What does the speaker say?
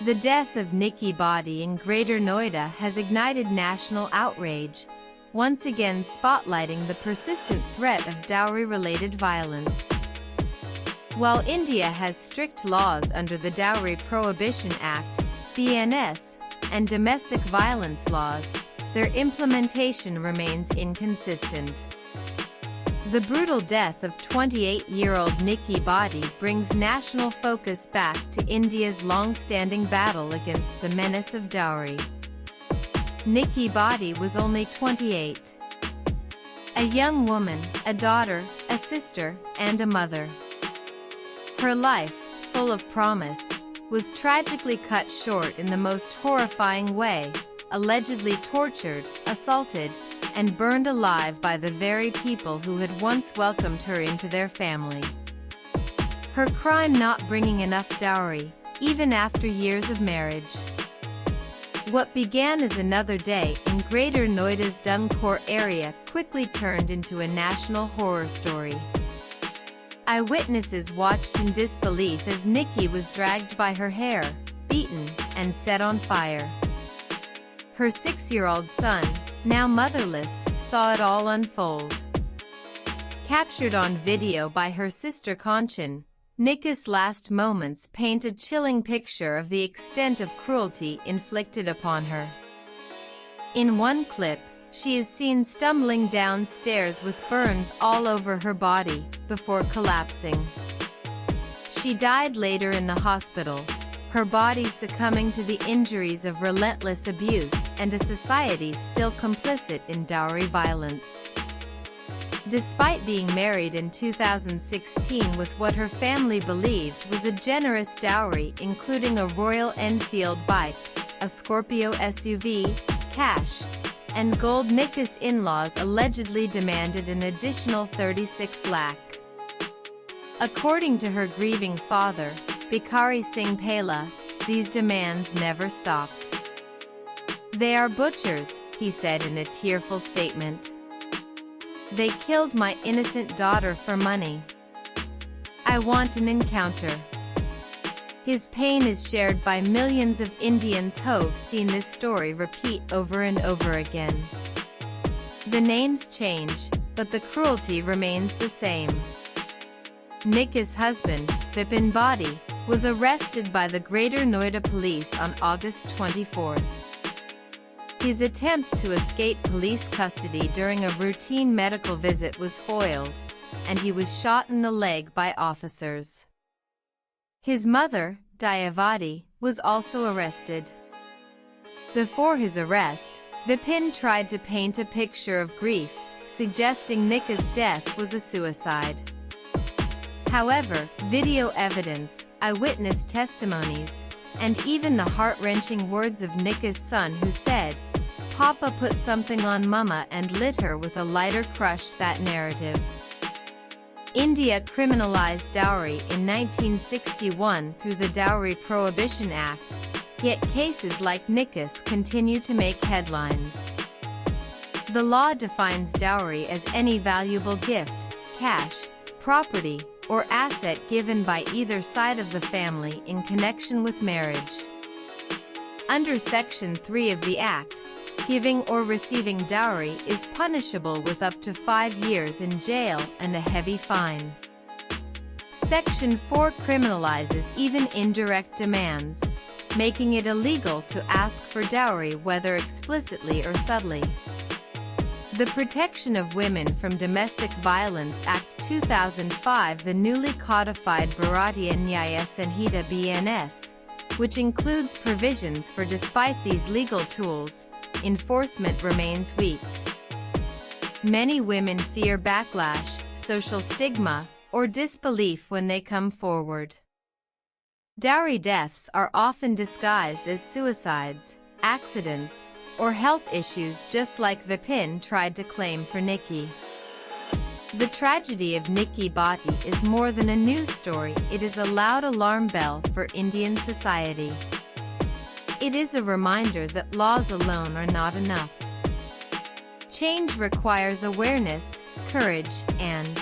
The death of Nikki Body in Greater Noida has ignited national outrage, once again spotlighting the persistent threat of dowry-related violence. While India has strict laws under the Dowry Prohibition Act, (BNS), and domestic violence laws, their implementation remains inconsistent. The brutal death of 28-year-old Nikki Body brings national focus back to India's long-standing battle against the menace of dowry. Nikki Body was only 28. A young woman, a daughter, a sister, and a mother. Her life, full of promise, was tragically cut short in the most horrifying way, allegedly tortured, assaulted, and burned alive by the very people who had once welcomed her into their family. Her crime: not bringing enough dowry, even after years of marriage. What began as another day in Greater Noida's Duncore area quickly turned into a national horror story. Eyewitnesses watched in disbelief as Nikki was dragged by her hair, beaten, and set on fire. Her 6-year-old son, now motherless, saw it all unfold. Captured on video by her sister Kanchan, Nikki's last moments paint a chilling picture of the extent of cruelty inflicted upon her. In one clip, she is seen stumbling downstairs with burns all over her body, before collapsing. She died later in the hospital, her body succumbing to the injuries of relentless abuse and a society still complicit in dowry violence. Despite being married in 2016 with what her family believed was a generous dowry including a Royal Enfield bike, a Scorpio SUV, cash, and gold, Nikki's in-laws allegedly demanded an additional 36 lakh. According to her grieving father, Bikari Singh Pela, these demands never stopped. "They are butchers," he said in a tearful statement. "They killed my innocent daughter for money. I want an encounter." His pain is shared by millions of Indians who've seen this story repeat over and over again. The names change, but the cruelty remains the same. Nikki's husband, Vipin Body, was arrested by the Greater Noida police on August 24. His attempt to escape police custody during a routine medical visit was foiled, and he was shot in the leg by officers. His mother, Dayavati, was also arrested. Before his arrest, Vipin tried to paint a picture of grief, suggesting Nikki's death was a suicide. However, video evidence, eyewitness testimonies, and even the heart-wrenching words of Nikki's son who said, "Papa put something on Mama and lit her with a lighter," crushed that narrative. India criminalized dowry in 1961 through the Dowry Prohibition Act, yet cases like Nikki's continue to make headlines. The law defines dowry as any valuable gift, cash, property, or asset given by either side of the family in connection with marriage. Under Section 3 of the Act, giving or receiving dowry is punishable with up to 5 years in jail and a heavy fine. Section 4 criminalizes even indirect demands, making it illegal to ask for dowry whether explicitly or subtly. The Protection of Women from Domestic Violence Act 2005, the newly codified Bharatiya Nyaya Sanhita (BNS), which includes provisions for despite these legal tools, enforcement remains weak. Many women fear backlash, social stigma, or disbelief when they come forward. Dowry deaths are often disguised as suicides, accidents, or health issues, just like Vipin tried to claim for Nikki. The tragedy of Nikki Body is more than a news story, it is a loud alarm bell for Indian society. It is a reminder that laws alone are not enough. Change requires awareness, courage, and